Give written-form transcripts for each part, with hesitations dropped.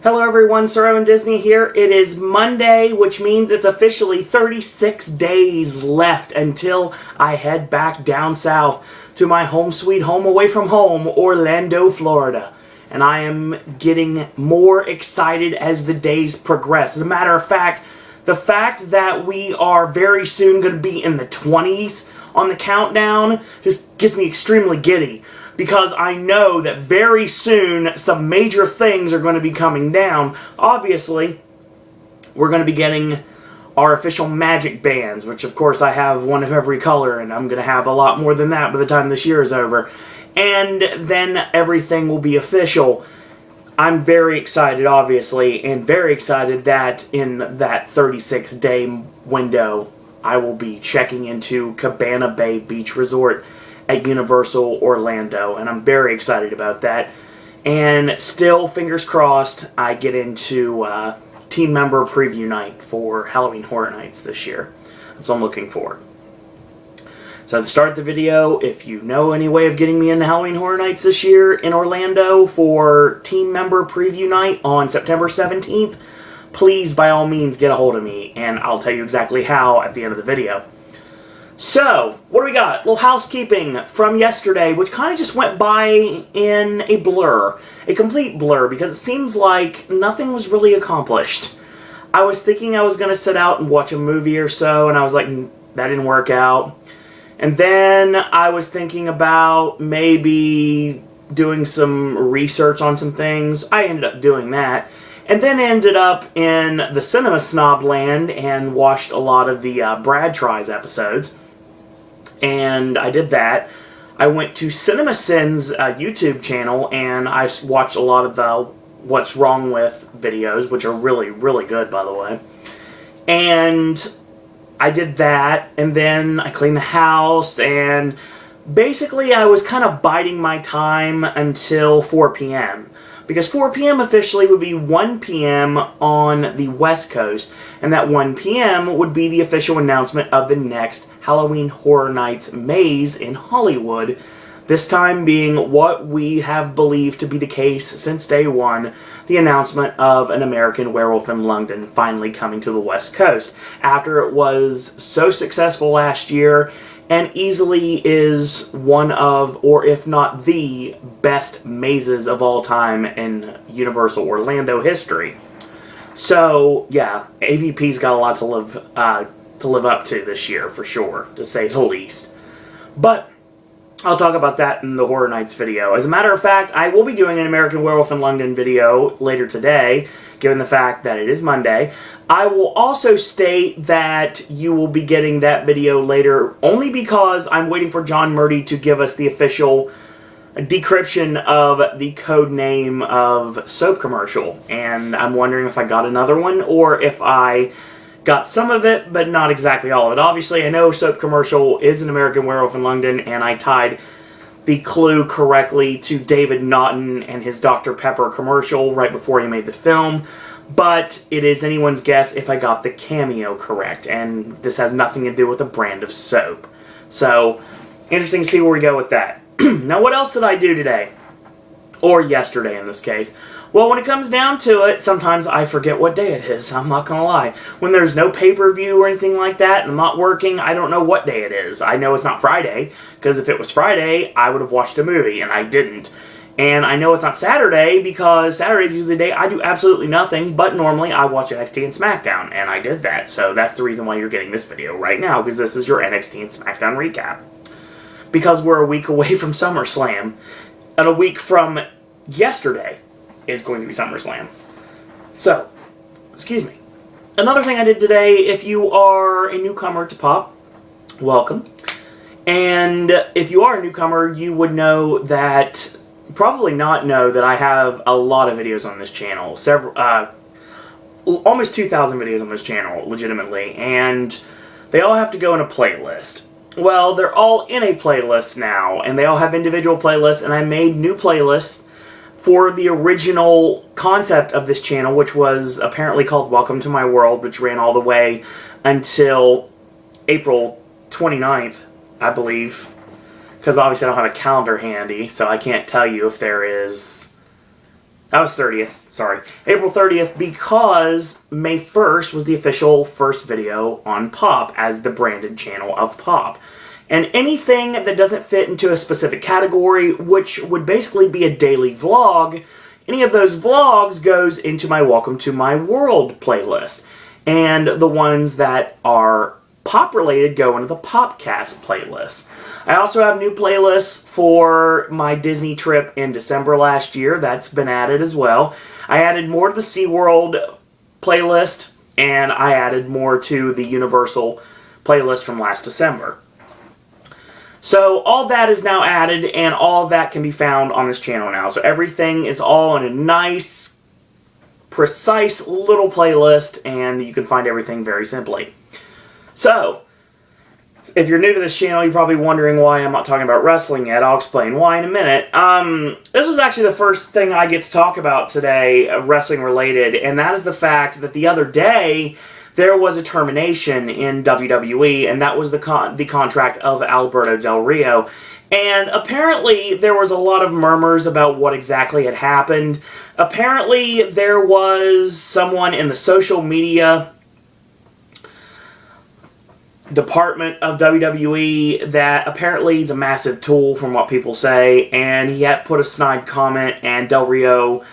Hello everyone, Sir Owen Disney here. It is Monday, which means it's officially 36 days left until I head back down south to my home sweet home away from home, Orlando, Florida. And I am getting more excited as the days progress. As a matter of fact, the fact that we are very soon going to be in the 20s on the countdown just gets me extremely giddy. Because I know that very soon some major things are going to be coming down. Obviously, we're going to be getting our official magic bands, which of course I have one of every color, and I'm going to have a lot more than that by the time this year is over. And then everything will be official. I'm very excited, obviously, and very excited that in that 36-day window, I will be checking into Cabana Bay Beach Resort at Universal Orlando, and I'm very excited about that. And still, fingers crossed, I get into team member preview night for Halloween Horror Nights this year. That's what I'm looking for. So to start the video, if you know any way of getting me into Halloween Horror Nights this year in Orlando for team member preview night on September 17th, please, by all means, get a hold of me, and I'll tell you exactly how at the end of the video. So, what do we got? A little housekeeping from yesterday, which kind of just went by in a blur. A complete blur, because it seems like nothing was really accomplished. I was thinking I was going to sit out and watch a movie or so, and I was like, that didn't work out. And then I was thinking about maybe doing some research on some things. I ended up doing that. And then ended up in the cinema snob land and watched a lot of the Brad Tries episodes. And I did that. I went to CinemaSin's YouTube channel and I watched a lot of the What's Wrong With videos, which are really, really good, by the way. And I did that, and then I cleaned the house, and basically I was kind of biding my time until 4 p.m. Because 4 p.m. officially would be 1 p.m. on the West Coast, and that 1 p.m. would be the official announcement of the next Halloween Horror Nights maze in Hollywood, this time being what we have believed to be the case since day one, the announcement of An American Werewolf in London finally coming to the West Coast, after it was so successful last year, and easily is one of, or if not the, best mazes of all time in Universal Orlando history. So, yeah, AVP's got a lot to live up to this year, for sure, to say the least. But I'll talk about that in the Horror Nights video. As a matter of fact, I will be doing an American Werewolf in London video later today, given the fact that it is Monday. I will also state that you will be getting that video later, only because I'm waiting for John Murdy to give us the official decryption of the code name of soap commercial. And I'm wondering if I got another one, or if I got some of it, but not exactly all of it. Obviously, I know soap commercial is An American Werewolf in London, and I tied the clue correctly to David Naughton and his Dr. Pepper commercial right before he made the film. But it is anyone's guess if I got the cameo correct, and this has nothing to do with a brand of soap. So, interesting to see where we go with that. Now, what else did I do today? Or yesterday, in this case. Well, when it comes down to it, sometimes I forget what day it is, I'm not gonna lie. When there's no pay-per-view or anything like that, and I'm not working, I don't know what day it is. I know it's not Friday, because if it was Friday, I would have watched a movie, and I didn't. And I know it's not Saturday, because Saturday's usually the day I do absolutely nothing, but normally I watch NXT and Smackdown, and I did that. So that's the reason why you're getting this video right now, because this is your NXT and Smackdown recap. Because we're a week away from SummerSlam, and a week from yesterday is going to be SummerSlam. So, excuse me. Another thing I did today, if you are a newcomer to Pop, welcome. And if you are a newcomer, you would know that, probably not know that I have a lot of videos on this channel. Almost 2,000 videos on this channel, legitimately. And they all have to go in a playlist. Well, they're all in a playlist now, and they all have individual playlists, and I made new playlists for the original concept of this channel, which was apparently called Welcome to My World, which ran all the way until April 29th, I believe. Because obviously I don't have a calendar handy, so I can't tell you if there is That was 30th, sorry. April 30th, because May 1st was the official first video on Pop as the branded channel of Pop. And anything that doesn't fit into a specific category, which would basically be a daily vlog, any of those vlogs goes into my Welcome to My World playlist. And the ones that are Pop-related go into the Popcast playlist. I also have new playlists for my Disney trip in December last year. That's been added as well. I added more to the SeaWorld playlist, and I added more to the Universal playlist from last December. So all that is now added, and all of that can be found on this channel now. So everything is all in a nice, precise little playlist, and you can find everything very simply. So, if you're new to this channel, you're probably wondering why I'm not talking about wrestling yet. I'll explain why in a minute. This was actually the first thing I get to talk about today, wrestling related, and that is the fact that the other day, there was a termination in WWE, and that was the contract of Alberto Del Rio. And apparently, there was a lot of murmurs about what exactly had happened. Apparently, there was someone in the social media department of WWE that apparently is a massive tool from what people say, and he had put a snide comment, and Del Rio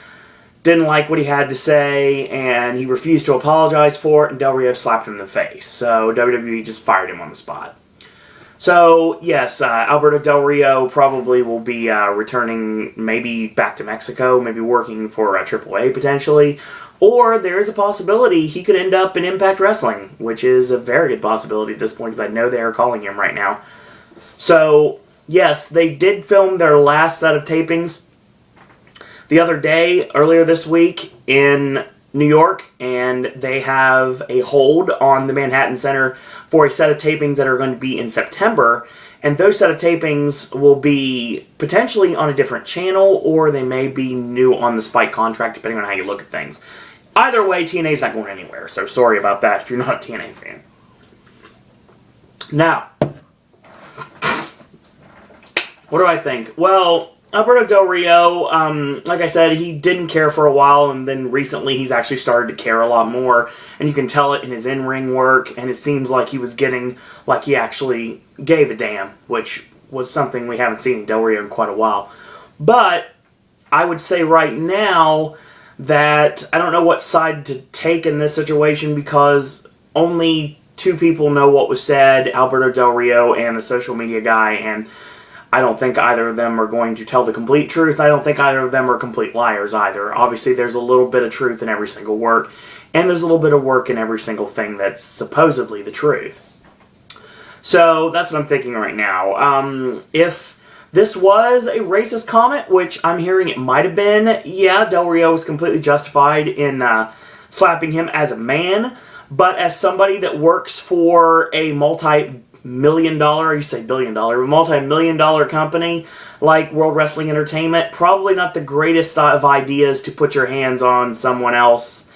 didn't like what he had to say, and he refused to apologize for it, and Del Rio slapped him in the face. So WWE just fired him on the spot. So, yes, Alberto Del Rio probably will be returning maybe back to Mexico, maybe working for AAA potentially, or there is a possibility he could end up in Impact Wrestling, which is a very good possibility at this point, because I know they are calling him right now. So, yes, they did film their last set of tapings the other day, earlier this week, in New York, and they have a hold on the Manhattan Center for a set of tapings that are going to be in September, and those set of tapings will be potentially on a different channel, or they may be new on the Spike contract, depending on how you look at things. Either way, TNA's not going anywhere, so sorry about that if you're not a TNA fan. Now, what do I think? Well, Alberto Del Rio, like I said, he didn't care for a while, and then recently he's actually started to care a lot more, and you can tell it in his in-ring work, and it seems like he was getting, like he actually gave a damn, which was something we haven't seen in Del Rio in quite a while. But I would say right now that I don't know what side to take in this situation, because only two people know what was said, Alberto Del Rio and the social media guy, and I don't think either of them are going to tell the complete truth. I don't think either of them are complete liars either. Obviously, there's a little bit of truth in every single work, and there's a little bit of work in every single thing that's supposedly the truth. So, that's what I'm thinking right now. If this was a racist comment, which I'm hearing it might have been, yeah, Del Rio was completely justified in slapping him as a man, but as somebody that works for a multi-million dollar company like World Wrestling Entertainment, probably not the greatest of ideas to put your hands on someone else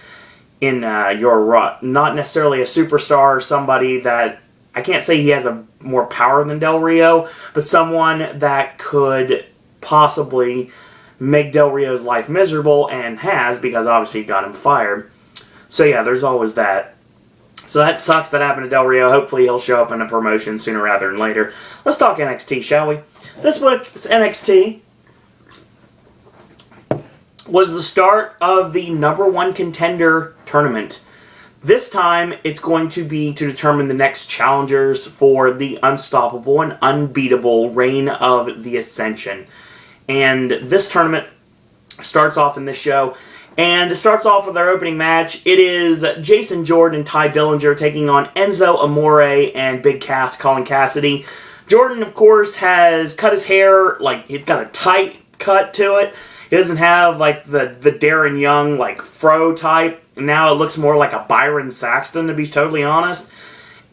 in your rut. Not necessarily a superstar or somebody that, I can't say he has a more power than Del Rio, but someone that could possibly make Del Rio's life miserable, and has, because obviously he got him fired. So yeah, there's always that. So that sucks that happened to Del Rio. Hopefully he'll show up in a promotion sooner rather than later. Let's talk NXT, shall we? This week's NXT was the start of the #1 contender tournament. This time, it's going to be to determine the next challengers for the unstoppable and unbeatable reign of the Ascension. And this tournament starts off in this show, and it starts off with our opening match. It is Jason Jordan and Ty Dillinger taking on Enzo Amore and Big Cass, Colin Cassidy. Jordan, of course, has cut his hair, like, he's got a tight cut to it. He doesn't have, like, the Darren Young, like, fro type. Now it looks more like a Byron Saxton, to be totally honest.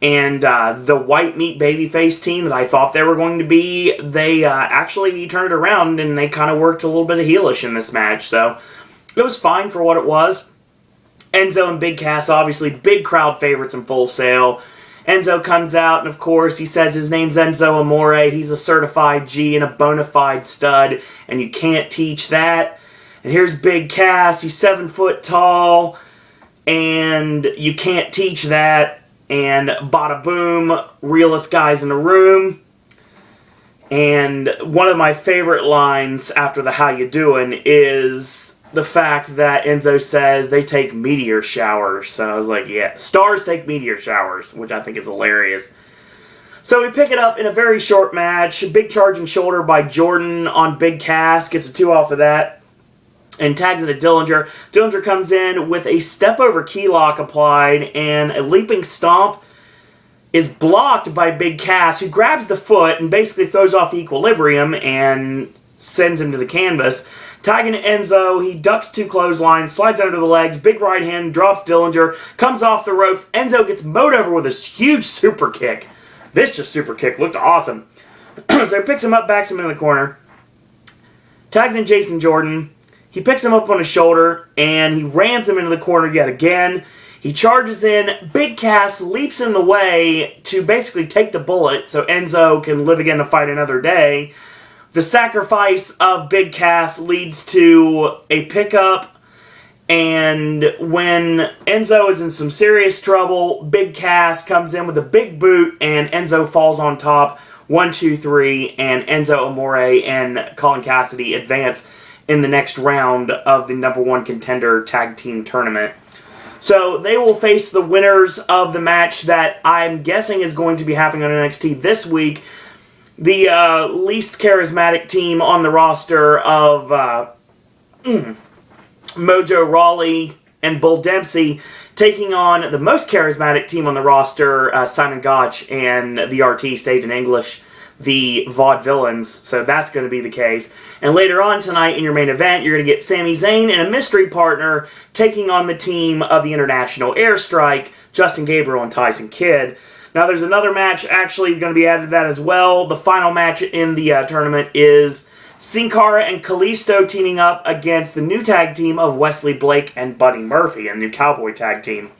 And the white meat babyface team that I thought they were going to be, they actually turned it around, and they kind of worked a little bit of heelish in this match. So it was fine for what it was. Enzo and Big Cass, obviously big crowd favorites in Full Sail. Enzo comes out, and of course, he says his name's Enzo Amore. He's a certified G and a bona fide stud, and you can't teach that. And here's Big Cass. He's 7 foot tall. And you can't teach that. And bada boom, realest guys in the room. And one of my favorite lines after the how you doing is the fact that Enzo says they take meteor showers. So I was like, yeah, stars take meteor showers, which I think is hilarious. So we pick it up in a very short match. Big charging shoulder by Jordan on Big Cass. Gets a 2 off of that. And tags it to Dillinger. Dillinger comes in with a step over key lock applied. And a leaping stomp is blocked by Big Cass, who grabs the foot and basically throws off the equilibrium and sends him to the canvas. Tagging Enzo, he ducks 2 clotheslines, slides under the legs, big right hand, drops Dillinger, comes off the ropes. Enzo gets mowed over with a huge super kick. Vicious super kick, looked awesome. So he picks him up, backs him in the corner. Tags in Jason Jordan. He picks him up on his shoulder, and he rams him into the corner yet again. He charges in. Big Cass leaps in the way to basically take the bullet so Enzo can live again to fight another day. The sacrifice of Big Cass leads to a pickup, and when Enzo is in some serious trouble, Big Cass comes in with a big boot, and Enzo falls on top. 1, 2, 3, and Enzo Amore and Colin Cassidy advance in the next round of the #1 contender tag team tournament. So they will face the winners of the match that I'm guessing is going to be happening on NXT this week. The least charismatic team on the roster of Mojo Rawley and Bull Dempsey taking on the most charismatic team on the roster, Simon Gotch and the RT staged in English, the Vaudevillains. So that's going to be the case. And later on tonight in your main event, you're going to get Sami Zayn and a mystery partner taking on the team of the International Airstrike, Justin Gabriel and Tyson Kidd. Now there's another match actually going to be added to that as well. The final match in the tournament is Sin Cara and Kalisto teaming up against the new tag team of Wesley Blake and Buddy Murphy, a new cowboy tag team.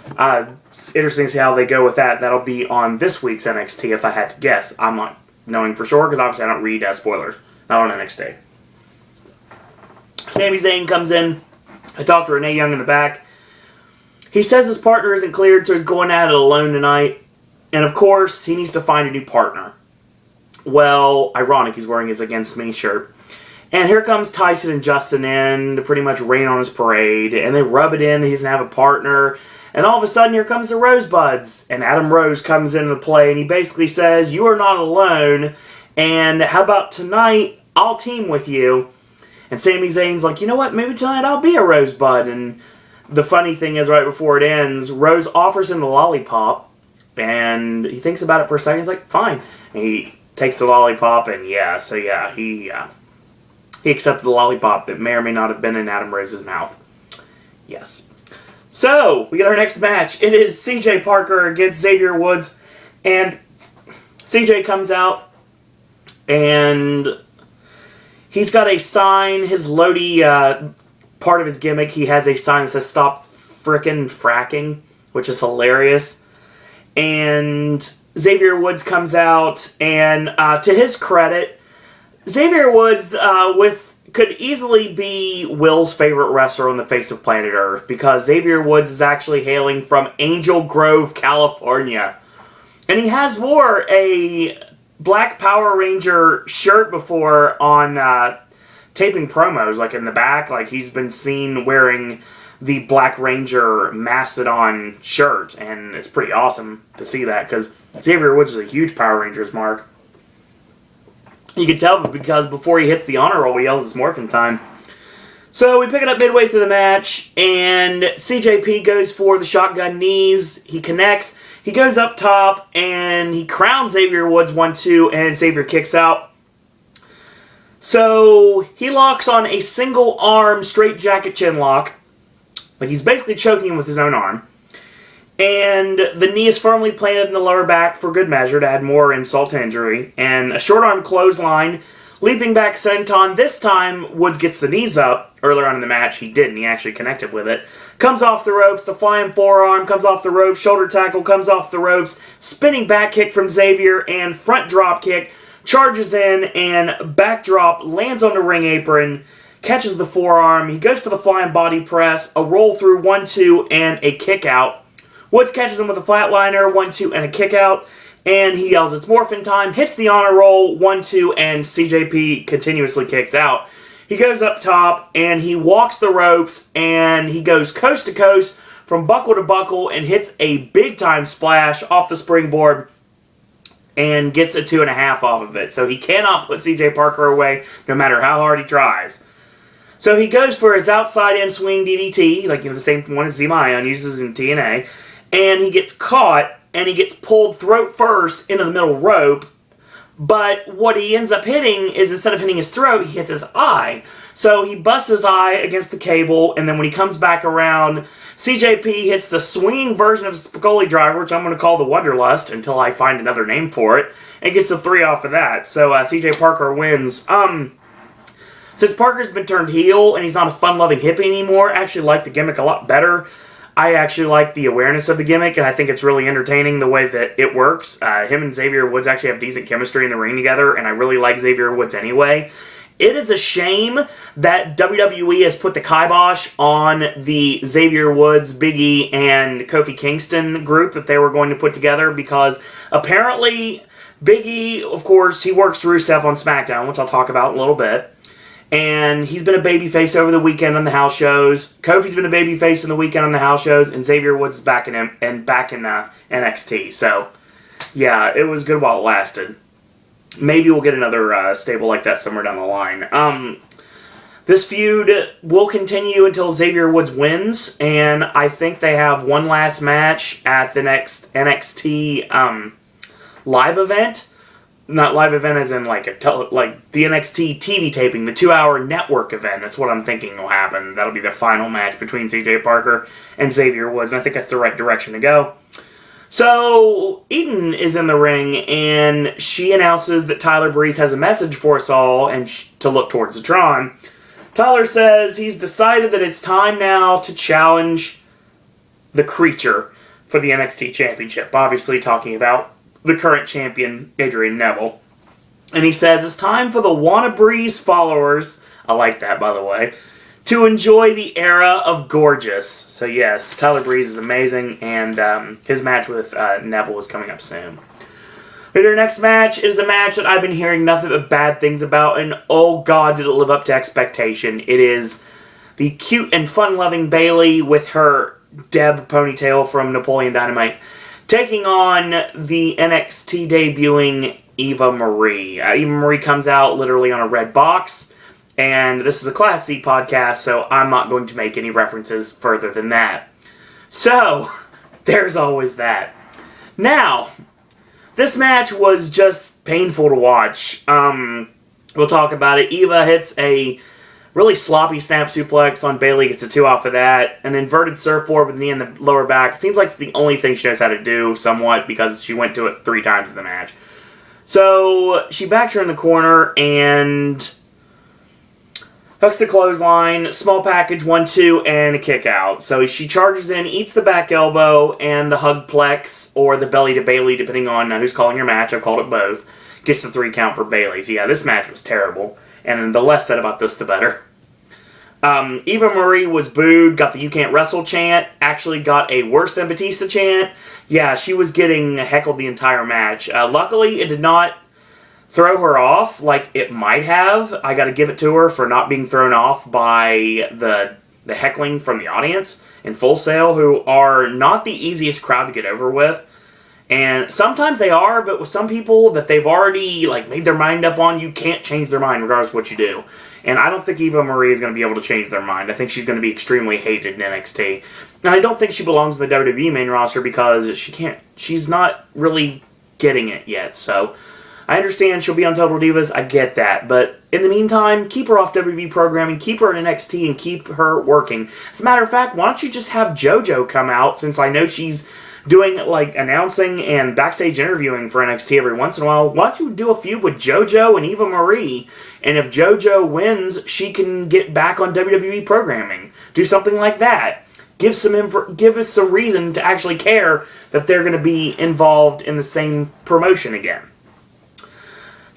It's interesting to see how they go with that. That'll be on this week's NXT if I had to guess. I'm not knowing for sure because obviously I don't read spoilers. Not on NXT. Sami Zayn comes in. I talked to Renee Young in the back. He says his partner isn't cleared, so he's going at it alone tonight. And of course, he needs to find a new partner. Well, ironic, he's wearing his Against Me shirt. And here comes Tyson and Justin in to pretty much rain on his parade. And they rub it in that he doesn't have a partner. And all of a sudden, here comes the Rosebuds. And Adam Rose comes into play, and he basically says, "You are not alone. And how about tonight, I'll team with you." And Sami Zayn's like, "You know what, maybe tonight I'll be a Rosebud." And the funny thing is, right before it ends, Rose offers him the lollipop. And he thinks about it for a second. He's like, fine. And he takes the lollipop, and he accepted the lollipop that may or may not have been in Adam Rose's mouth. Yes. So, we got our next match. It is CJ Parker against Xavier Woods. And CJ comes out, and he's got a sign, his Lodi, part of his gimmick, he has a sign that says, "Stop frickin' fracking," which is hilarious. And Xavier Woods comes out, and to his credit, Xavier Woods could easily be Will's favorite wrestler on the face of planet Earth, because Xavier Woods is actually hailing from Angel Grove, California. And he has wore a Black Power Ranger shirt before on taping promos, like in the back. Like, he's been seen wearing the Black Ranger Mastodon shirt, and it's pretty awesome to see that, because Xavier Woods is a huge Power Rangers mark. You can tell because before he hits the honor roll, he yells it's morphin' time. So we pick it up midway through the match, and CJP goes for the shotgun knees. He connects. He goes up top, and he crowns Xavier Woods 1-2, and Xavier kicks out. So he locks on a single arm straight jacket chin lock. Like, he's basically choking him with his own arm. And the knee is firmly planted in the lower back for good measure to add more insult to injury. And a short arm clothesline, leaping back senton. This time, Woods gets the knees up. Earlier on in the match, he didn't. He actually connected with it. Comes off the ropes. The flying forearm comes off the ropes. Shoulder tackle comes off the ropes. Spinning back kick from Xavier and front drop kick. Charges in and backdrop lands on the ring apron. catches the forearm. He goes for the flying body press, a roll through 1-2, and a kick out. Woods catches him with a flatliner, 1-2, and a kick out. And he yells, "It's morphin' time," hits the honor roll, 1-2, and CJP continuously kicks out. He goes up top, and he walks the ropes, and he goes coast to coast from buckle to buckle, and hits a big-time splash off the springboard, and gets a 2.5 off of it. So he cannot put CJ Parker away, no matter how hard he tries. So he goes for his outside-in swing DDT, like the same one as Zimayan uses in TNA, and he gets caught, and he gets pulled throat first into the middle rope. But what he ends up hitting is, instead of hitting his throat, he hits his eye. So he busts his eye against the cable, and then when he comes back around, CJP hits the swinging version of Spicoli driver, which I'm going to call the Wonderlust until I find another name for it, and gets the 3 off of that. So CJ Parker wins. Since Parker's been turned heel, and he's not a fun-loving hippie anymore, I actually like the gimmick a lot better. I actually like the awareness of the gimmick, and I think it's really entertaining the way that it works. Him and Xavier Woods actually have decent chemistry in the ring together, and I really like Xavier Woods anyway. It is a shame that WWE has put the kibosh on the Xavier Woods, Big E, and Kofi Kingston group that they were going to put together, because apparently Big E, of course, he works Rusev on SmackDown, which I'll talk about in a little bit. And he's been a babyface over the weekend on the house shows. Kofi's been a babyface on the weekend on the house shows. And Xavier Woods is back in NXT. So, yeah, it was good while it lasted. Maybe we'll get another stable like that somewhere down the line. This feud will continue until Xavier Woods wins. And I think they have one last match at the next NXT live event. Not live event as in like the NXT TV taping, the 2-hour network event. That's what I'm thinking will happen. That'll be the final match between CJ Parker and Xavier Woods, and I think that's the right direction to go. So, Eden is in the ring, and she announces that Tyler Breeze has a message for us all, and to look towards the Tron. Tyler says he's decided that it's time now to challenge the Creature for the NXT Championship. Obviously talking about the current champion, Adrian Neville. And he says it's time for the Wanna Breeze followers, I like that by the way, to enjoy the era of gorgeous. So yes, Tyler Breeze is amazing, and his match with Neville is coming up soon. But our next match is a match that I've been hearing nothing but bad things about, and oh god, did it live up to expectation. It is the cute and fun-loving Bayley with her Deb ponytail from Napoleon Dynamite, taking on the NXT debuting Eva Marie. Eva Marie comes out literally on a red box, and this is a Class C podcast, so I'm not going to make any references further than that. So, there's always that. Now, this match was just painful to watch. We'll talk about it. Eva hits a really sloppy snap suplex on Bayley, gets a 2 off of that. An inverted surfboard with the knee in the lower back. Seems like it's the only thing she knows how to do, somewhat, because she went to it 3 times in the match. So, she backs her in the corner and hooks the clothesline, small package, 1-2, and a kick out. So she charges in, eats the back elbow, and the hug plex, or the belly to Bayley, depending on who's calling your match. I've called it both. Gets the 3 count for Bayley. So yeah, this match was terrible. And the less said about this, the better. Eva Marie was booed, got the "You Can't Wrestle" chant, actually got a "Worse Than Batista" chant. Yeah, she was getting heckled the entire match. Luckily, it did not throw her off like it might have. I gotta give it to her for not being thrown off by the heckling from the audience in Full Sail, who are not the easiest crowd to get over with. And sometimes they are, but with some people that they've already made their mind up on, you can't change their mind regardless of what you do. And I don't think Eva Marie is going to be able to change their mind. I think she's going to be extremely hated in NXT. And I don't think she belongs in the WWE main roster because she's not really getting it yet. So I understand she'll be on Total Divas, I get that. But in the meantime, keep her off WWE programming, keep her in NXT, and keep her working. As a matter of fact, why don't you just have JoJo come out, since I know she's doing announcing and backstage interviewing for NXT every once in a while. Why don't you do a feud with JoJo and Eva Marie? And if JoJo wins, she can get back on WWE programming. Do something like that. Give us some reason to actually care that they're going to be involved in the same promotion again.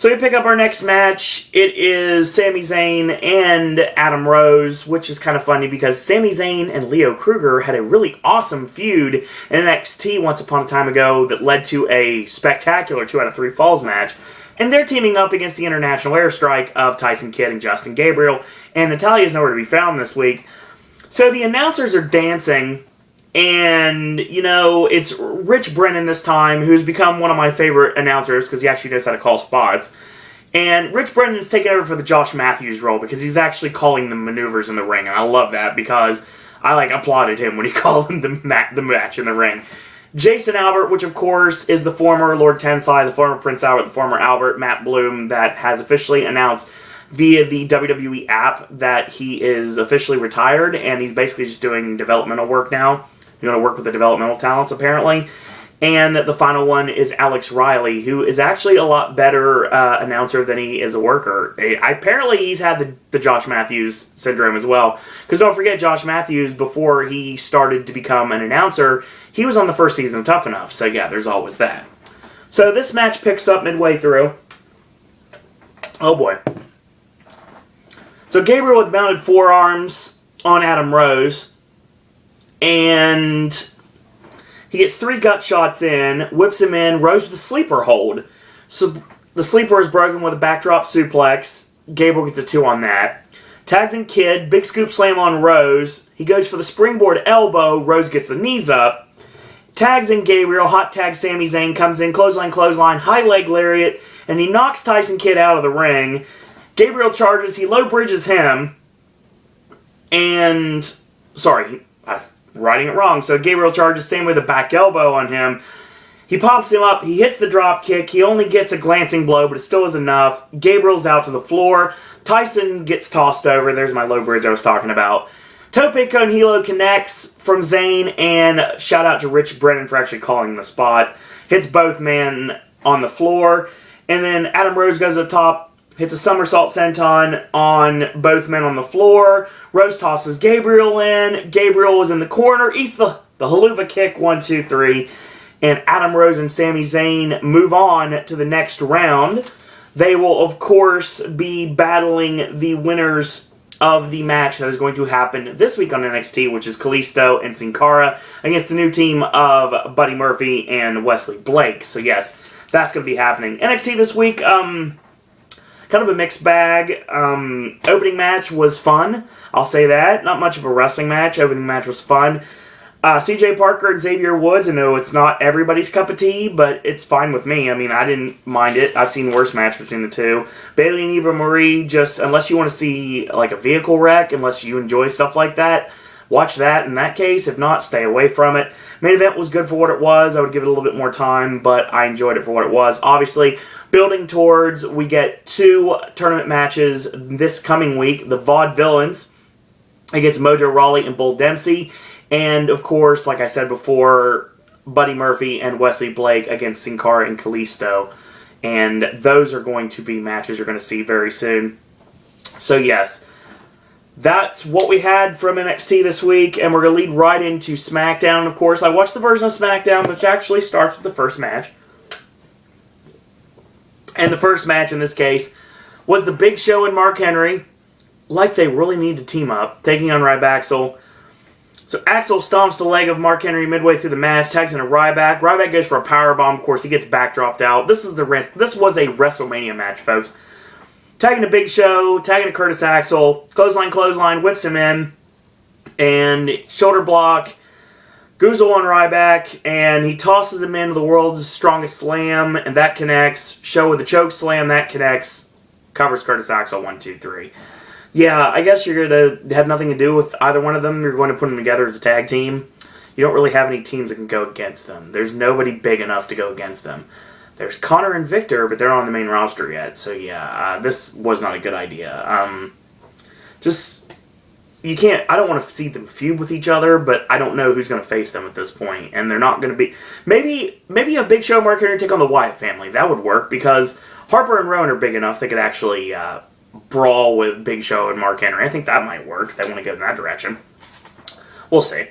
So we pick up our next match. It is Sami Zayn and Adam Rose, which is kind of funny because Sami Zayn and Leo Kruger had a really awesome feud in NXT once upon a time ago that led to a spectacular 2 out of 3 falls match. And they're teaming up against the International Airstrike of Tyson Kidd and Justin Gabriel. And Natalia's nowhere to be found this week. So the announcers are dancing. And, you know, it's Rich Brennan this time, who's become one of my favorite announcers because he actually knows how to call spots. And Rich Brennan's taken over for the Josh Matthews role because he's actually calling the maneuvers in the ring. And I love that because I, applauded him when he called him the match in the ring. Jason Albert, which of course is the former Lord Tensai, the former Prince Albert, the former Albert, Matt Bloom, that has officially announced via the WWE app that he is officially retired and he's basically just doing developmental work now. He's going to work with the developmental talents, apparently. And the final one is Alex Riley, who is actually a lot better announcer than he is a worker. Apparently, he's had the Josh Matthews syndrome as well. Because don't forget, Josh Matthews, before he started to become an announcer, he was on the first season of Tough Enough. So yeah, there's always that. So this match picks up midway through. Oh boy. So Gabriel with mounted forearms on Adam Rose. And he gets 3 gut shots in, whips him in, Rose with a sleeper hold. So the sleeper is broken with a backdrop suplex. Gabriel gets a 2 on that. Tags in Kidd, big scoop slam on Rose. He goes for the springboard elbow. Rose gets the knees up. Tags in Gabriel, hot tag Sami Zayn, comes in, clothesline, high leg lariat, and he knocks Tyson Kidd out of the ring. Gabriel charges, he low bridges him. And, sorry, I'm writing it wrong. So Gabriel charges, same with a back elbow on him. He pops him up, he hits the drop kick, he only gets a glancing blow, but it still is enough. Gabriel's out to the floor. Tyson gets tossed over. There's my low bridge I was talking about. Tope con Hilo connects from Zayn, and shout out to Rich Brennan for actually calling the spot. Hits both men on the floor, and then Adam Rose goes up top, hits a somersault senton on both men on the floor. Rose tosses Gabriel in. Gabriel was in the corner, eats the haluva kick, 1, 2, 3, and Adam Rose and Sami Zayn move on to the next round. They will, of course, be battling the winners of the match that is going to happen this week on NXT, which is Kalisto and Sin Cara against the new team of Buddy Murphy and Wesley Blake. So yes, that's going to be happening. NXT this week, kind of a mixed bag. Opening match was fun, I'll say that. Not much of a wrestling match. Opening match was fun. CJ Parker and Xavier Woods, I know it's not everybody's cup of tea, but it's fine with me. I mean, I didn't mind it. I've seen worse matches between the two. Bayley and Eva Marie, just unless you want to see like a vehicle wreck, unless you enjoy stuff like that, watch that in that case. If not, stay away from it. Main event was good for what it was. I would give it a little bit more time, but I enjoyed it for what it was. Obviously, building towards, we get 2 tournament matches this coming week. The Vaudevillains against Mojo Rawley and Bull Dempsey. And, of course, like I said before, Buddy Murphy and Wesley Blake against Sin Cara and Kalisto. And those are going to be matches you're going to see very soon. So, yes, that's what we had from NXT this week. And we're going to lead right into SmackDown. Of course, I watched the version of SmackDown, which actually starts with the first match. And the first match, in this case, was the Big Show and Mark Henry, like they really need to team up, taking on Ryback. So Axel stomps the leg of Mark Henry midway through the match, tags in a Ryback. Ryback goes for a powerbomb. Of course, he gets backdropped out. This was a WrestleMania match, folks. Tagging a Big Show, tagging a Curtis Axel, clothesline, whips him in, and shoulder block, Goozle on Ryback, and he tosses him into the world's strongest slam, and that connects. Show with a choke slam, that connects. Covers Curtis Axel, 1, 2, 3. Yeah, I guess you're going to have nothing to do with either one of them. You're going to put them together as a tag team. You don't really have any teams that can go against them. There's nobody big enough to go against them. There's Connor and Victor, but they're not on the main roster yet. So yeah, this was not a good idea. You can't, I don't want to see them feud with each other, but I don't know who's going to face them at this point. And they're not going to be, maybe a Big Show Mark Henry take on the Wyatt family. That would work because Harper and Rowan are big enough they could actually brawl with Big Show and Mark Henry. I think that might work if they want to go in that direction. We'll see.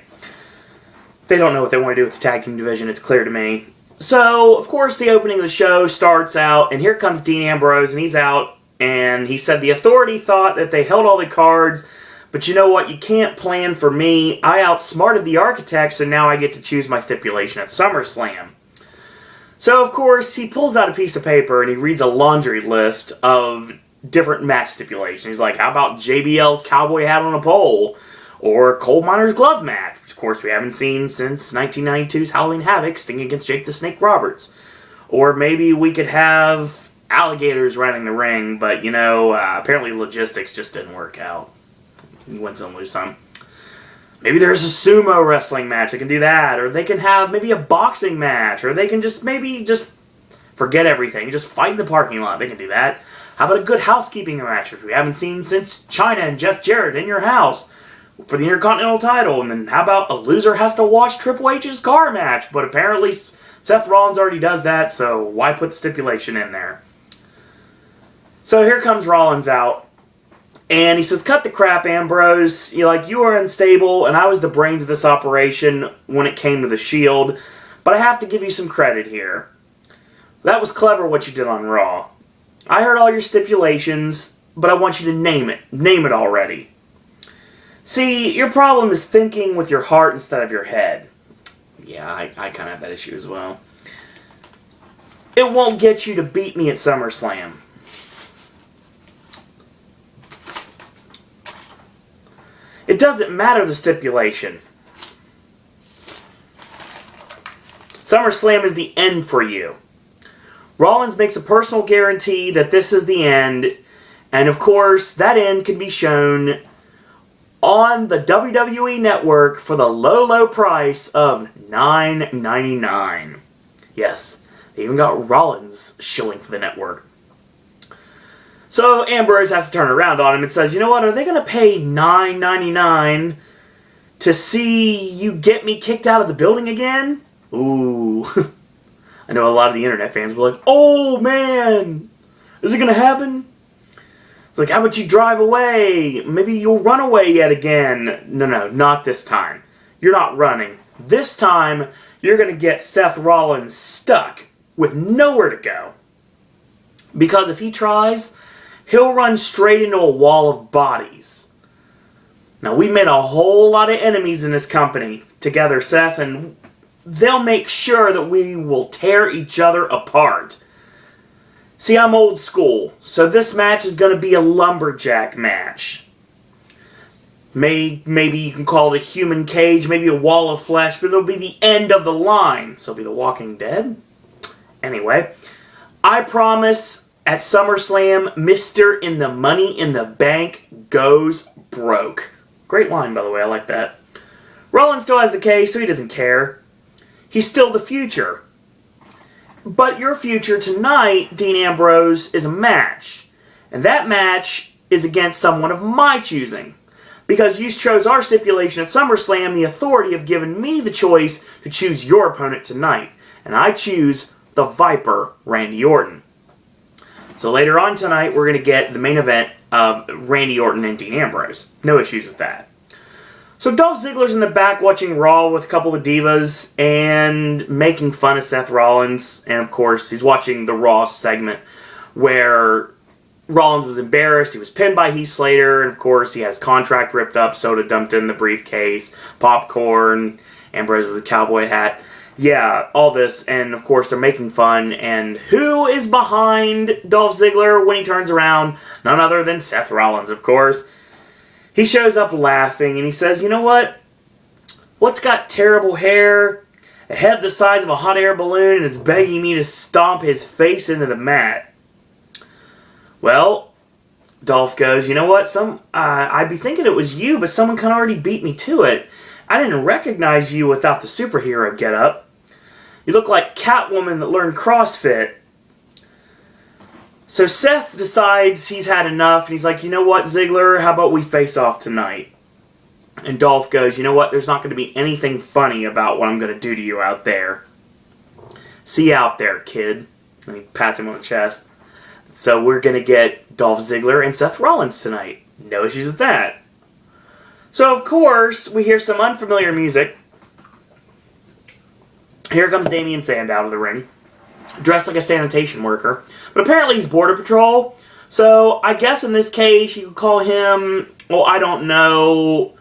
They don't know what they want to do with the tag team division, it's clear to me. So, of course, the opening of the show starts out, and here comes Dean Ambrose, and he's out, and he said the Authority thought that they held all the cards, but you know what? You can't plan for me. I outsmarted the Architects, so now I get to choose my stipulation at SummerSlam. So, of course, he pulls out a piece of paper, and he reads a laundry list of different match stipulations. He's like, how about JBL's cowboy hat on a pole? Or coal miner's glove match, which of course we haven't seen since 1992's Halloween Havoc, Sting against Jake the Snake Roberts. Or maybe we could have alligators running the ring, but apparently logistics just didn't work out. You win some, lose some. Maybe there's a sumo wrestling match, they can do that. Or they can have maybe a boxing match, or they can just forget everything, just fight in the parking lot, they can do that. How about a good housekeeping match, which we haven't seen since China and Jeff Jarrett in your house for the Intercontinental title? And then how about a loser has to watch Triple H's car match? But apparently Seth Rollins already does that, so why put the stipulation in there? So here comes Rollins out, and he says, cut the crap, Ambrose. You are unstable, and I was the brains of this operation when it came to the Shield, but I have to give you some credit here. That was clever what you did on Raw. I heard all your stipulations, but I want you to name it. Name it already. See, your problem is thinking with your heart instead of your head. Yeah, I kind of have that issue as well. It won't get you to beat me at SummerSlam. It doesn't matter the stipulation. SummerSlam is the end for you. Rollins makes a personal guarantee that this is the end, and of course, that end can be shown on the WWE Network for the low, low price of $9.99. Yes, they even got Rollins shilling for the network. So Ambrose has to turn around on him and says, you know what, are they going to pay $9.99 to see you get me kicked out of the building again? Ooh. I know a lot of the internet fans were like, oh man, is it going to happen? It's like, how about you drive away? Maybe you'll run away yet again. No, not this time. You're not running. This time, you're going to get Seth Rollins stuck with nowhere to go. Because if he tries, he'll run straight into a wall of bodies. Now, we made a whole lot of enemies in this company together, Seth, and they'll make sure that we will tear each other apart. See, I'm old school, so this match is going to be a lumberjack match. Maybe you can call it a human cage, maybe a wall of flesh, but it'll be the end of the line. So it'll be The Walking Dead? Anyway, I promise at SummerSlam, Mr. in the Money in the Bank goes broke. Great line, by the way, I like that. Rollins still has the case, so he doesn't care. He's still the future. But your future tonight, Dean Ambrose, is a match. And that match is against someone of my choosing. Because you chose our stipulation at SummerSlam, the Authority have given me the choice to choose your opponent tonight. And I choose the Viper, Randy Orton. So later on tonight, we're going to get the main event of Randy Orton and Dean Ambrose. No issues with that. So Dolph Ziggler's in the back watching Raw with a couple of divas and making fun of Seth Rollins. And of course, he's watching the Raw segment where Rollins was embarrassed. He was pinned by Heath Slater. And of course, he has contract ripped up, soda dumped in the briefcase, popcorn, Ambrose with a cowboy hat. Yeah, all this. And of course, they're making fun. And who is behind Dolph Ziggler when he turns around? None other than Seth Rollins, of course. He shows up laughing, and he says, you know what? What's got terrible hair, a head the size of a hot air balloon, and is begging me to stomp his face into the mat? Well, Dolph goes, you know what? I'd be thinking it was you, but someone kind of already beat me to it. I didn't recognize you without the superhero getup. You look like Catwoman that learned CrossFit. So Seth decides he's had enough, and he's like, you know what, Ziggler, how about we face off tonight? And Dolph goes, you know what, there's not going to be anything funny about what I'm going to do to you out there. See you out there, kid. And he pats him on the chest. So we're going to get Dolph Ziggler and Seth Rollins tonight. No issues with that. So, of course, we hear some unfamiliar music. Here comes Damien Sandow out of the ring, dressed like a sanitation worker. But apparently he's Border Patrol. So I guess in this case you could call him, well, I don't know,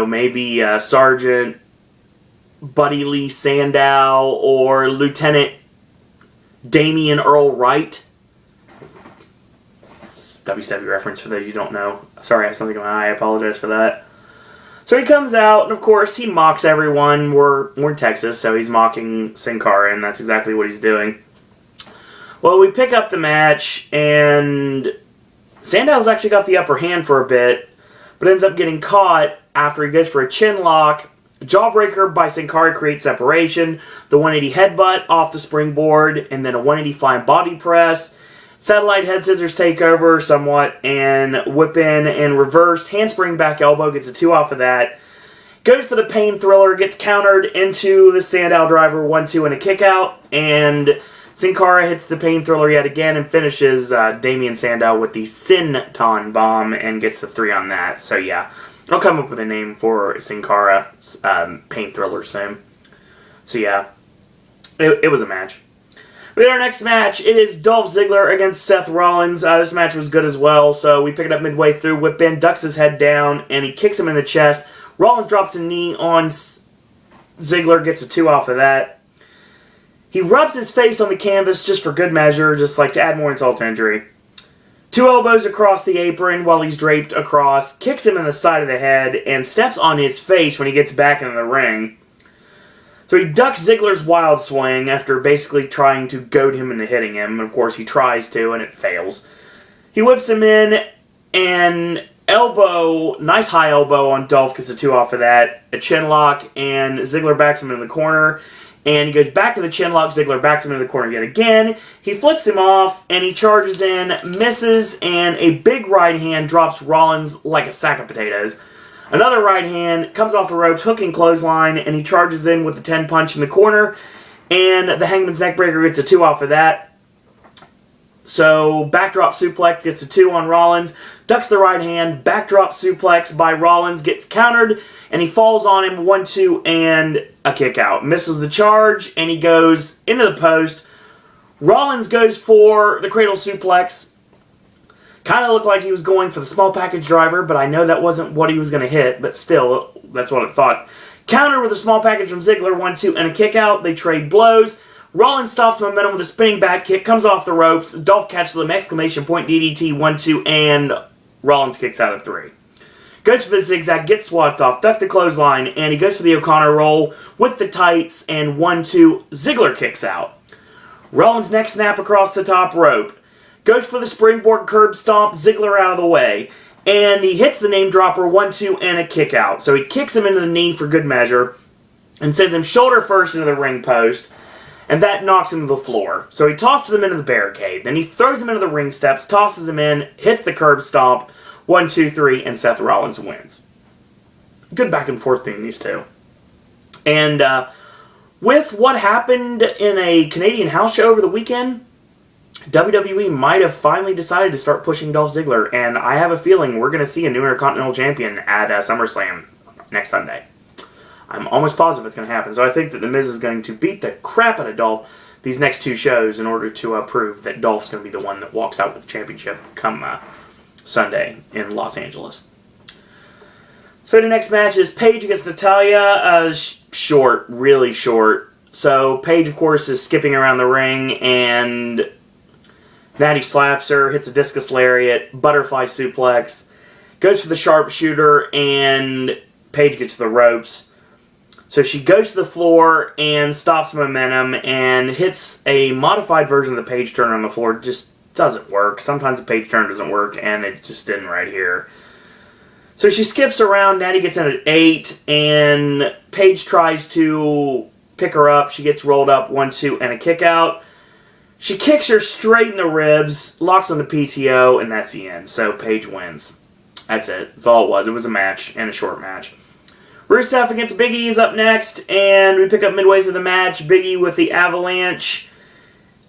maybe Sergeant Buddy Lee Sandow or Lieutenant Damian Earl Wright. It's WCW reference for those you don't know. Sorry, I have something in my eye. I apologize for that. So he comes out, and of course, he mocks everyone. We're in Texas, so he's mocking Sin Cara, and that's exactly what he's doing. Well, we pick up the match, and Sandow's actually got the upper hand for a bit, but ends up getting caught after he goes for a chin lock. Jawbreaker by Sin Cara creates separation. The 180 headbutt off the springboard, and then a 180 flying body press. Satellite head scissors take over somewhat, and whip in and reversed. Handspring back elbow, gets a 2 off of that. Goes for the pain thriller, gets countered into the Sandow driver, 1-2 and a kick out. And Sin Cara hits the pain thriller yet again and finishes Damien Sandow with the Sin-Ton bomb and gets the 3 on that. So yeah, I'll come up with a name for Sin Cara's pain thriller soon. So yeah, it was a match. We got our next match. It is Dolph Ziggler against Seth Rollins. This match was good as well, so we pick it up midway through. Whip in, ducks his head down, and he kicks him in the chest. Rollins drops a knee on Ziggler, gets a 2 off of that. He rubs his face on the canvas just for good measure, just like to add more insult to injury. 2 elbows across the apron while he's draped across, kicks him in the side of the head, and steps on his face when he gets back into the ring. So he ducks Ziggler's wild swing after basically trying to goad him into hitting him. And of course he tries to, and it fails. He whips him in, and elbow, nice high elbow on Dolph, gets a 2 off of that. A chin lock, and Ziggler backs him in the corner. And he goes back to the chin lock, Ziggler backs him into the corner yet again. He flips him off, and he charges in, misses, and a big right hand drops Rollins like a sack of potatoes. Another right hand comes off the ropes, hooking clothesline, and he charges in with the 10 punch in the corner, and the Hangman's Neckbreaker gets a 2 off of that. So, backdrop suplex gets a 2 on Rollins, ducks the right hand, backdrop suplex by Rollins, gets countered, and he falls on him, 1-2, and a kick out. Misses the charge, and he goes into the post. Rollins goes for the cradle suplex. Kind of looked like he was going for the small package driver, but I know that wasn't what he was going to hit, but still, that's what I thought. Counter with a small package from Ziggler, 1-2, and a kick out. They trade blows. Rollins stops momentum with a spinning back kick, comes off the ropes. Dolph catches him, exclamation point, DDT, 1-2, and Rollins kicks out of 3. Goes for the zigzag, gets swats off, ducks the clothesline, and he goes for the O'Connor roll with the tights, and 1-2, Ziggler kicks out. Rollins neck snap across the top rope. Goes for the springboard curb stomp, Ziggler out of the way. And he hits the name dropper, 1-2, and a kick out. So he kicks him into the knee for good measure and sends him shoulder first into the ring post. And that knocks him to the floor. So he tosses him into the barricade. Then he throws him into the ring steps, tosses him in, hits the curb stomp, 1-2-3, and Seth Rollins wins. Good back and forth between these two. And with what happened in a Canadian house show over the weekend, WWE might have finally decided to start pushing Dolph Ziggler, and I have a feeling we're going to see a new Intercontinental Champion at SummerSlam next Sunday. I'm almost positive it's going to happen, so I think that The Miz is going to beat the crap out of Dolph these next 2 shows in order to prove that Dolph's going to be the one that walks out with the championship come Sunday in Los Angeles. So the next match is Paige against Natalya. Short, really short. So Paige, of course, is skipping around the ring, and Natty slaps her, hits a discus lariat, butterfly suplex, goes for the sharpshooter, and Paige gets the ropes. So she goes to the floor and stops momentum and hits a modified version of the Paige turn on the floor. Just doesn't work. Sometimes the Paige turn doesn't work, and it just didn't right here. So she skips around, Natty gets in at 8, and Paige tries to pick her up. She gets rolled up, 1-2, and a kick out. She kicks her straight in the ribs, locks on the PTO, and that's the end. So Paige wins. That's it. That's all it was. It was a match, and a short match. Rusev against Big E is up next, and we pick up midway through the match. Big E with the avalanche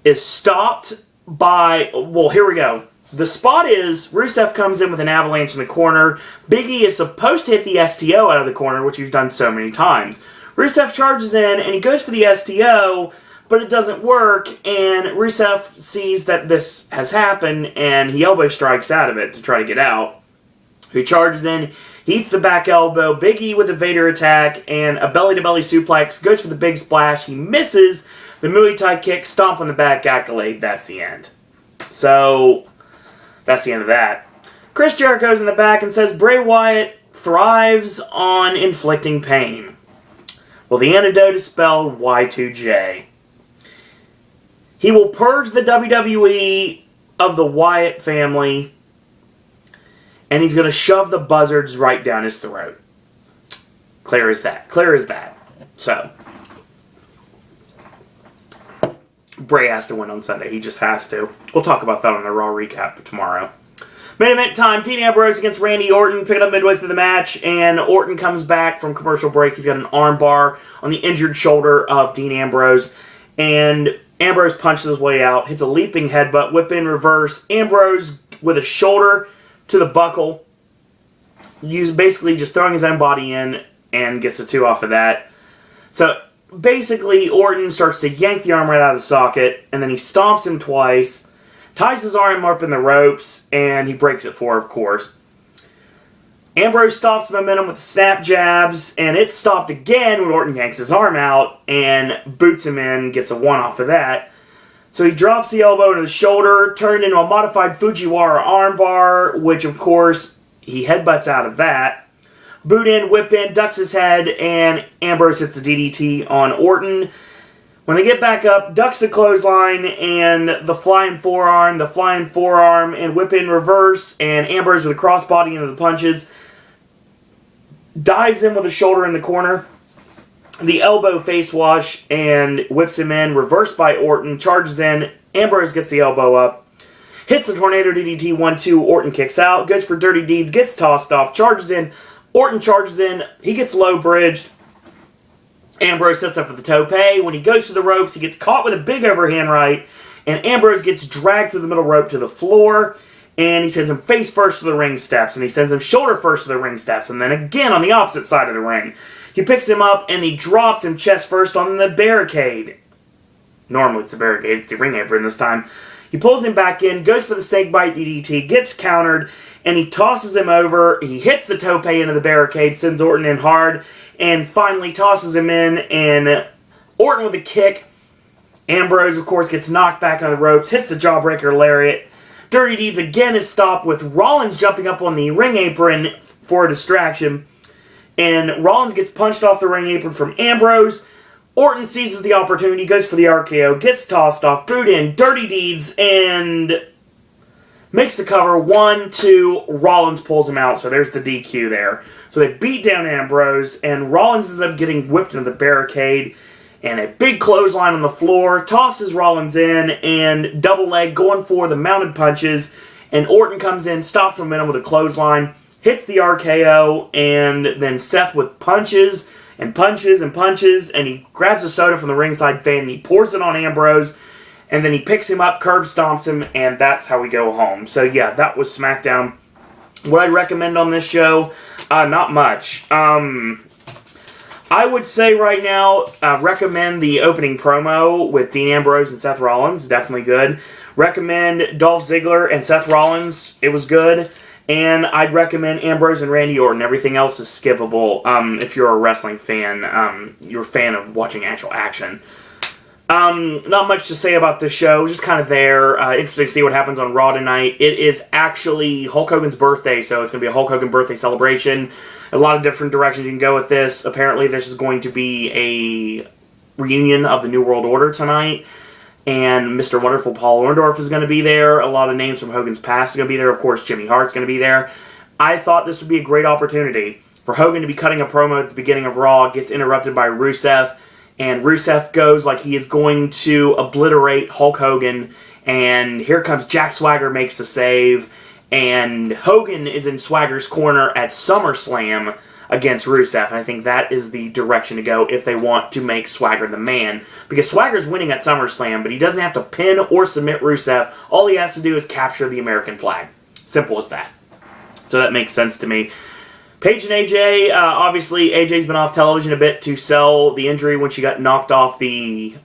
is stopped by... Well, here we go. The spot is, Rusev comes in with an avalanche in the corner. Big E is supposed to hit the STO out of the corner, which we've done so many times. Rusev charges in, and he goes for the STO, but it doesn't work, and Rusev sees that this has happened, and he elbow strikes out of it to try to get out. He charges in, he eats the back elbow, Big E with a Vader attack, and a belly-to-belly suplex, goes for the big splash, he misses, the Muay Thai kick, stomp on the back, accolade, that's the end. So, that's the end of that. Chris Jericho's in the back and says Bray Wyatt thrives on inflicting pain. Well, the antidote is spelled Y2J. He will purge the WWE of the Wyatt family, and he's going to shove the buzzards right down his throat. Clear as that. Clear as that. So, Bray has to win on Sunday. He just has to. We'll talk about that on the Raw recap tomorrow. Main event time, Dean Ambrose against Randy Orton. Pick it up midway through the match, and Orton comes back from commercial break. He's got an arm bar on the injured shoulder of Dean Ambrose, and Ambrose punches his way out, hits a leaping headbutt, whip in reverse. Ambrose with a shoulder to the buckle, basically just throwing his own body in, and gets a 2 off of that. So basically, Orton starts to yank the arm right out of the socket, and then he stomps him twice, ties his arm up in the ropes, and he breaks it 4, of course. Ambrose stops momentum with snap jabs, and it's stopped again when Orton yanks his arm out and boots him in, gets a 1 off of that. So he drops the elbow into the shoulder, turned into a modified Fujiwara armbar, which of course he headbutts out of that. Boot in, whip in, ducks his head, and Ambrose hits the DDT on Orton. When they get back up, ducks the clothesline and the flying forearm, and whip in reverse, and Ambrose with a crossbody into the punches. Dives in with a shoulder in the corner. The elbow face wash and whips him in. Reversed by Orton. Charges in. Ambrose gets the elbow up. Hits the Tornado DDT 1-2. Orton kicks out. Goes for Dirty Deeds. Gets tossed off. Charges in. Orton charges in. He gets low bridged. Ambrose sets up for the tope. When he goes to the ropes, he gets caught with a big overhand right. And Ambrose gets dragged through the middle rope to the floor. And he sends him face first to the ring steps. And he sends him shoulder first to the ring steps. And then again on the opposite side of the ring. He picks him up and he drops him chest first on the barricade. Normally it's a barricade. It's the ring apron this time. He pulls him back in. Goes for the snakebite DDT. Gets countered. And he tosses him over. He hits the tope into the barricade. Sends Orton in hard. And finally tosses him in. And Orton with a kick. Ambrose, of course, gets knocked back on the ropes. Hits the jawbreaker lariat. Dirty Deeds again is stopped with Rollins jumping up on the ring apron for a distraction. And Rollins gets punched off the ring apron from Ambrose. Orton seizes the opportunity, goes for the RKO, gets tossed off, boot in, Dirty Deeds, and makes the cover. 1, 2, Rollins pulls him out, so there's the DQ there. So they beat down Ambrose, and Rollins ends up getting whipped into the barricade. And a big clothesline on the floor, tosses Rollins in, and double leg going for the mounted punches. And Orton comes in, stops momentum with a clothesline, hits the RKO, and then Seth with punches and punches and punches, and he grabs a soda from the ringside fan, and he pours it on Ambrose, and then he picks him up, curb stomps him, and that's how we go home. So yeah, that was SmackDown. What I'd recommend on this show, not much. I would say right now, recommend the opening promo with Dean Ambrose and Seth Rollins. Definitely good. Recommend Dolph Ziggler and Seth Rollins. It was good. And I'd recommend Ambrose and Randy Orton. Everything else is skippable if you're a wrestling fan. You're a fan of watching actual action. Not much to say about this show. Just kind of there. Interesting to see what happens on Raw tonight. It is actually Hulk Hogan's birthday, so it's going to be a Hulk Hogan birthday celebration. A lot of different directions you can go with this. Apparently, this is going to be a reunion of the New World Order tonight. And Mr. Wonderful Paul Orndorff is going to be there. A lot of names from Hogan's past are going to be there. Of course, Jimmy Hart's going to be there. I thought this would be a great opportunity for Hogan to be cutting a promo at the beginning of Raw. Gets interrupted by Rusev. And Rusev goes like he is going to obliterate Hulk Hogan. And here comes Jack Swagger, makes the save. And Hogan is in Swagger's corner at SummerSlam against Rusev, and I think that is the direction to go if they want to make Swagger the man. Because Swagger's winning at SummerSlam, but he doesn't have to pin or submit Rusev. All he has to do is capture the American flag. Simple as that. So that makes sense to me. Paige and AJ, obviously AJ's been off television a bit to sell the injury when she got knocked off the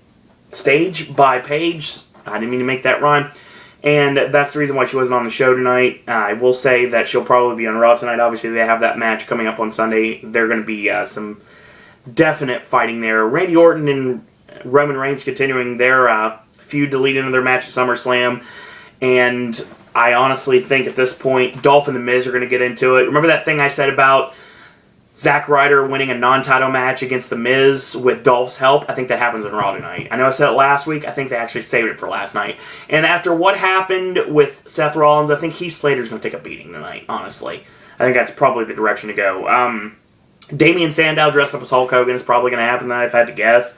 stage by Paige. I didn't mean to make that rhyme. And that's the reason why she wasn't on the show tonight. I will say that she'll probably be on Raw tonight. Obviously, they have that match coming up on Sunday. There are going to be some definite fighting there. Randy Orton and Roman Reigns continuing their feud to lead into their match at SummerSlam. And I honestly think at this point, Dolph and The Miz are going to get into it. Remember that thing I said about Zack Ryder winning a non-title match against The Miz with Dolph's help? I think that happens on Raw tonight. I know I said it last week. I think they actually saved it for last night. And after what happened with Seth Rollins, I think Heath Slater's going to take a beating tonight, honestly. I think that's probably the direction to go. Damian Sandow dressed up as Hulk Hogan is probably going to happen tonight, if I had to guess.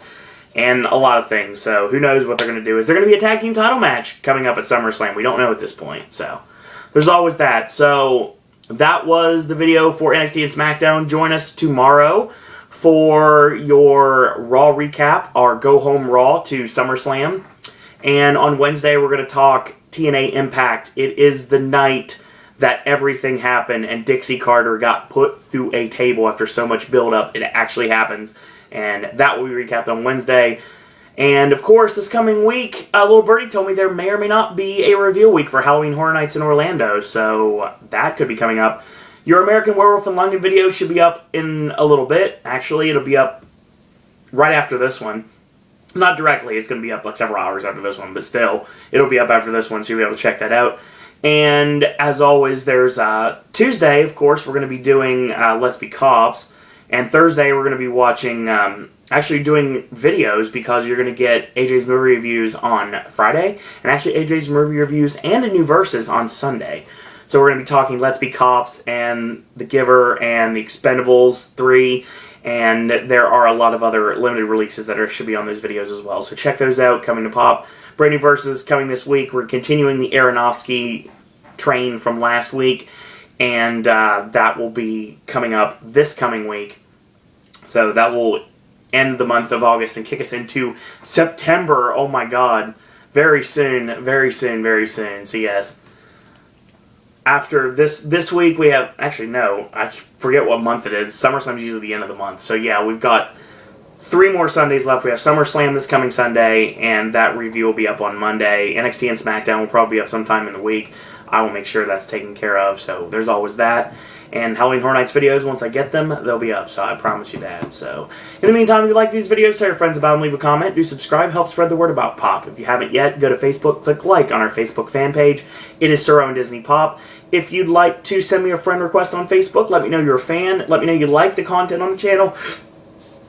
And a lot of things. So who knows what they're going to do. Is there going to be a tag team title match coming up at SummerSlam? We don't know at this point. So there's always that. So that was the video for NXT and SmackDown. Join us tomorrow for your Raw recap, our Go Home Raw to SummerSlam. And on Wednesday, we're going to talk TNA Impact. It is the night that everything happened and Dixie Carter got put through a table after so much build-up. It actually happens. And that will be recapped on Wednesday. And, of course, this coming week, Little Birdie told me there may or may not be a reveal week for Halloween Horror Nights in Orlando. So that could be coming up. Your American Werewolf in London video should be up in a little bit. Actually, it'll be up right after this one. Not directly. It's going to be up like several hours after this one. But still, it'll be up after this one, so you'll be able to check that out. And, as always, there's Tuesday, of course, we're going to be doing Let's Be Cops. And Thursday, we're going to be watching, actually doing videos because you're going to get AJ's movie reviews on Friday. And actually AJ's movie reviews and a new Versus on Sunday. So we're going to be talking Let's Be Cops and The Giver and The Expendables 3. And there are a lot of other limited releases that should be on those videos as well. So check those out, coming to pop. Brand new Versus coming this week. We're continuing the Aronofsky train from last week. And that will be coming up this coming week. So that will end the month of August and kick us into September. Oh my God. Very soon, very soon, very soon. So yes. After this week we have, actually no, I forget what month it is. SummerSlam's usually the end of the month. So yeah, we've got 3 more Sundays left. We have SummerSlam this coming Sunday, and that review will be up on Monday. NXT and SmackDown will probably be up sometime in the week. I will make sure that's taken care of, so there's always that. And Halloween Horror Nights videos, once I get them, they'll be up, so I promise you that. So, in the meantime, if you like these videos, tell your friends about them, leave a comment, do subscribe, help spread the word about Pop. If you haven't yet, go to Facebook, click like on our Facebook fan page. It is Sir Owen Disney Pop. If you'd like to send me a friend request on Facebook, let me know you're a fan, let me know you like the content on the channel.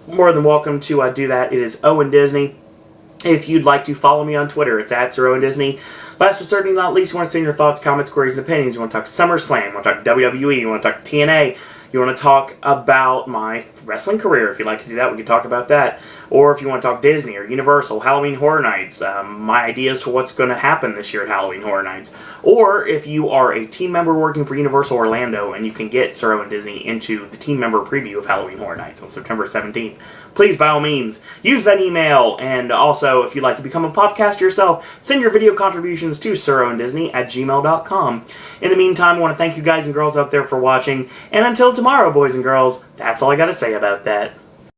More than welcome to do that. It is Owen Disney. If you'd like to follow me on Twitter, it's at Sir Owen Disney. Last but certainly not least, you want to send your thoughts, comments, queries, and opinions. You want to talk SummerSlam, you want to talk WWE, you want to talk TNA, you want to talk about my wrestling career. If you'd like to do that, we can talk about that. Or if you want to talk Disney or Universal, Halloween Horror Nights, my ideas for what's going to happen this year at Halloween Horror Nights. Or if you are a team member working for Universal Orlando and you can get Sir Owen Disney into the team member preview of Halloween Horror Nights on September 17th, please, by all means, use that email. And also, if you'd like to become a podcaster yourself, send your video contributions to SirOwenDisney@gmail.com. In the meantime, I want to thank you guys and girls out there for watching. And until tomorrow, boys and girls, that's all I got to say about that.